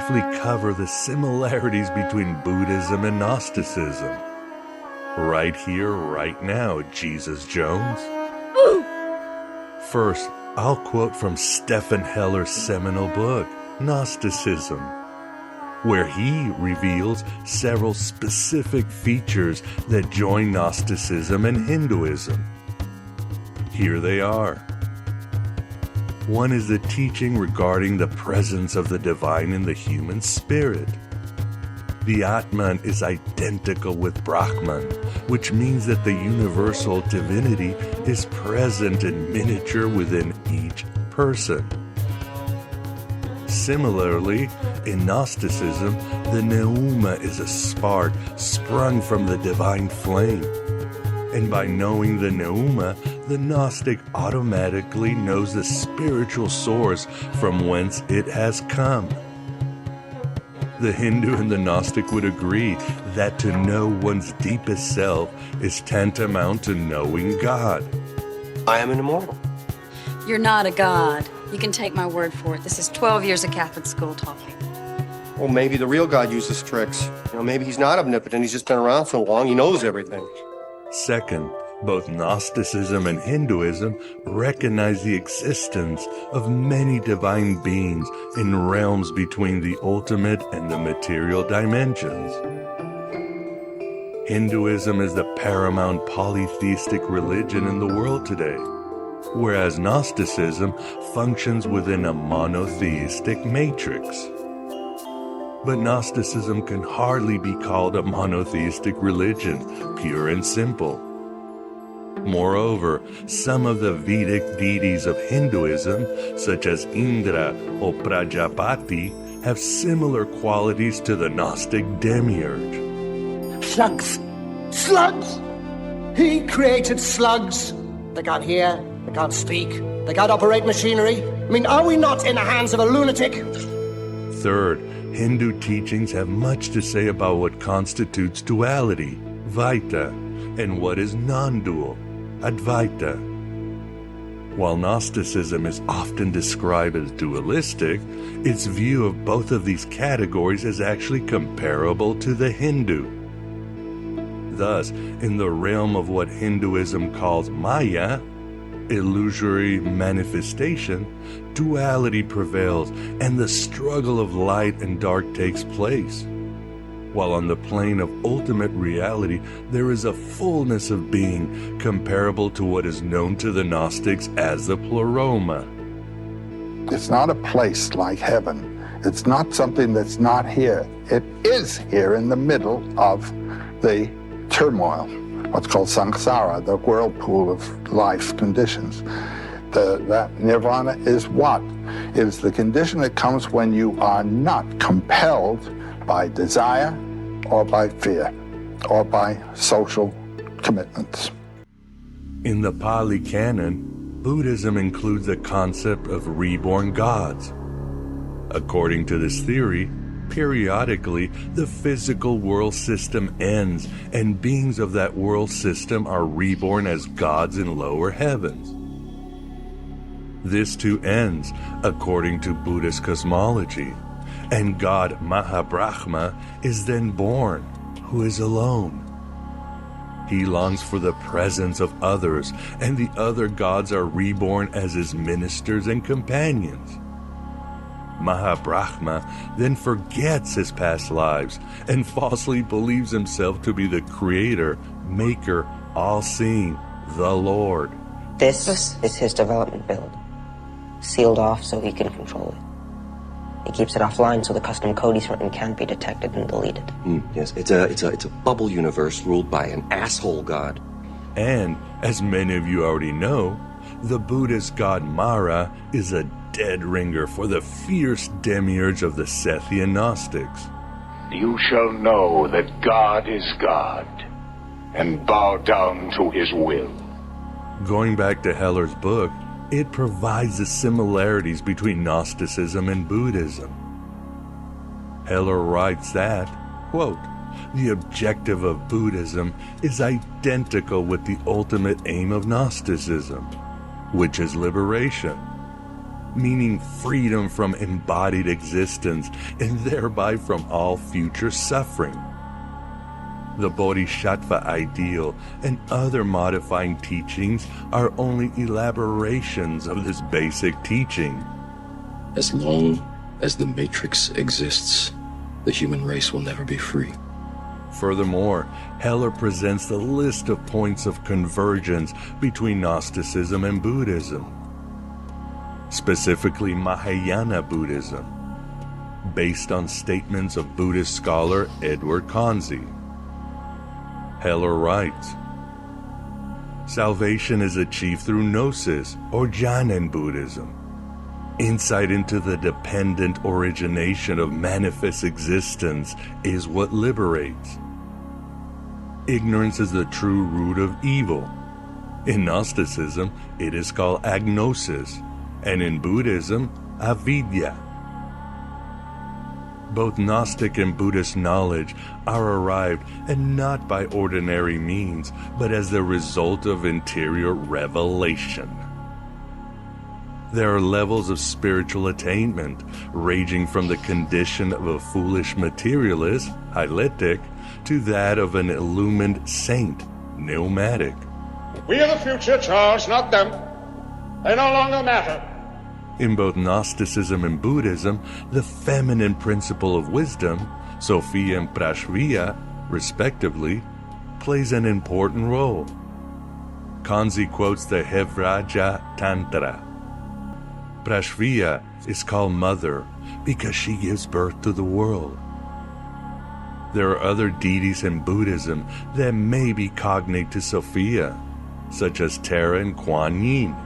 briefly cover the similarities between Buddhism and Gnosticism. Right here, right now, Jesus Jones. First, I'll quote from Stephen Heller's seminal book, Gnosticism, where he reveals several specific features that join Gnosticism and Hinduism. Here they are. One is the teaching regarding the presence of the divine in the human spirit. The Atman is identical with Brahman, which means that the universal divinity is present in miniature within each person. Similarly, in Gnosticism, the Pneuma is a spark sprung from the divine flame. And by knowing the Pneuma, the Gnostic automatically knows the spiritual source from whence it has come. The Hindu and the Gnostic would agree that to know one's deepest self is tantamount to knowing God. I am an immortal. You're not a god. You can take my word for it. This is 12 years of Catholic school talking. Well, maybe the real God uses tricks. Maybe he's not omnipotent. He's just been around so long, he knows everything. Second, both Gnosticism and Hinduism recognize the existence of many divine beings in realms between the ultimate and the material dimensions. Hinduism is the paramount polytheistic religion in the world today, whereas Gnosticism functions within a monotheistic matrix. But Gnosticism can hardly be called a monotheistic religion, pure and simple. Moreover, some of the Vedic deities of Hinduism, such as Indra or Prajapati, have similar qualities to the Gnostic demiurge. Slugs! Slugs! He created slugs. They can't hear, they can't speak, they can't operate machinery. I mean, are we not in the hands of a lunatic? Third, Hindu teachings have much to say about what constitutes duality, Vaita, and what is non-dual, Advaita. While Gnosticism is often described as dualistic, its view of both of these categories is actually comparable to the Hindu. Thus, in the realm of what Hinduism calls Maya, illusory manifestation, duality prevails and the struggle of light and dark takes place. While on the plane of ultimate reality, there is a fullness of being comparable to what is known to the Gnostics as the pleroma. It's not a place like heaven. It's not something that's not here. It is here in the middle of the turmoil, what's called samsara, the whirlpool of life conditions. That nirvana is what? It is the condition that comes when you are not compelled by desire or by fear or by social commitments. In the Pali Canon, Buddhism includes the concept of reborn gods. According to this theory, periodically the physical world system ends and beings of that world system are reborn as gods in lower heavens. This too ends according to Buddhist cosmology, and God Mahabrahma is then born, who is alone. He longs for the presence of others, and the other gods are reborn as his ministers and companions. Mahabrahma then forgets his past lives and falsely believes himself to be the creator, maker, all-seeing, the Lord. This is his development build, sealed off so he can control it. He keeps it offline so the custom code he's written can't be detected and deleted. Yes, it's a bubble universe ruled by an asshole god. And, as many of you already know, the Buddhist god Mara is a dead ringer for the fierce demiurge of the Sethian Gnostics. You shall know that God is God, and bow down to his will. Going back to Heller's book, it provides the similarities between Gnosticism and Buddhism. Heller writes that, quote, the objective of Buddhism is identical with the ultimate aim of Gnosticism, which is liberation. meaning freedom from embodied existence and thereby from all future suffering. The Bodhisattva ideal and other modifying teachings are only elaborations of this basic teaching. As long as the Matrix exists, the human race will never be free. Furthermore, Heller presents the list of points of convergence between Gnosticism and Buddhism, specifically Mahayana Buddhism, based on statements of Buddhist scholar Edward Kanzi. Heller writes, salvation is achieved through Gnosis or Jnana Buddhism. Insight into the dependent origination of manifest existence is what liberates. Ignorance is the true root of evil. In Gnosticism, it is called agnosis, and in Buddhism, avidya. Both Gnostic and Buddhist knowledge are arrived, and not by ordinary means, but as the result of interior revelation. There are levels of spiritual attainment, ranging from the condition of a foolish materialist, hyletic, to that of an illumined saint, pneumatic. We are the future, Charles, not them. They no longer matter. In both Gnosticism and Buddhism, the feminine principle of wisdom, Sophia and Prashvya, respectively, plays an important role. Kanzi quotes the Hevraja Tantra. Prashvya is called mother because she gives birth to the world. There are other deities in Buddhism that may be cognate to Sophia, such as Tara and Kuan Yin.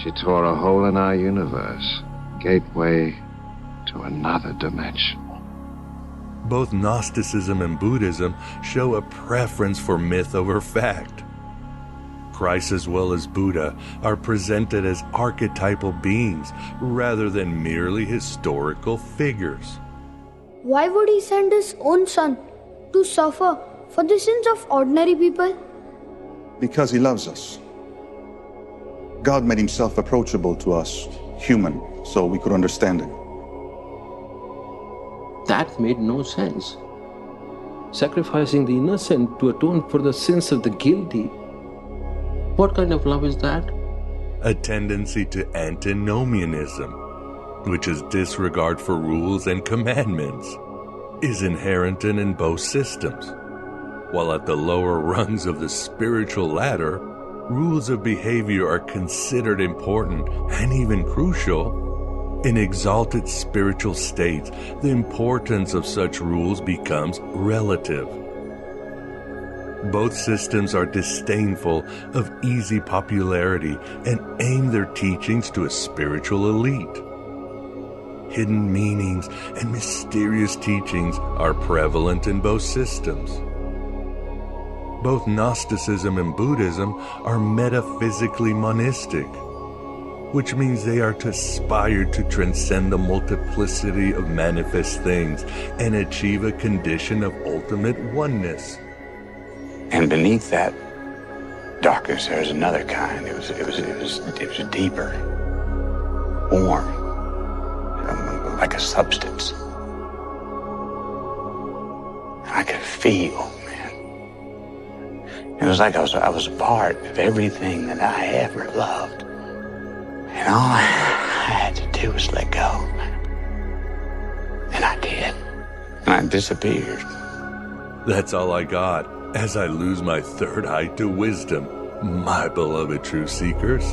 She tore a hole in our universe, gateway to another dimension. Both Gnosticism and Buddhism show a preference for myth over fact. Christ as well as Buddha are presented as archetypal beings rather than merely historical figures. Why would he send his own son to suffer for the sins of ordinary people? Because he loves us. God made himself approachable to us, human, so we could understand him. That made no sense. Sacrificing the innocent to atone for the sins of the guilty. What kind of love is that? A tendency to antinomianism, which is disregard for rules and commandments, is inherent in both systems. While at the lower rungs of the spiritual ladder, rules of behavior are considered important and even crucial. In exalted spiritual states, the importance of such rules becomes relative. Both systems are disdainful of easy popularity and aim their teachings to a spiritual elite. Hidden meanings and mysterious teachings are prevalent in both systems. Both Gnosticism and Buddhism are metaphysically monistic, which means they are to aspire to transcend the multiplicity of manifest things and achieve a condition of ultimate oneness. And beneath that darkness, there's another kind. It was deeper, warm, like a substance. I could feel. It was like I was a part of everything that I ever loved. And all I had to do was let go. And I did. And I disappeared. That's all I got as I lose my third eye to wisdom, my beloved truth seekers.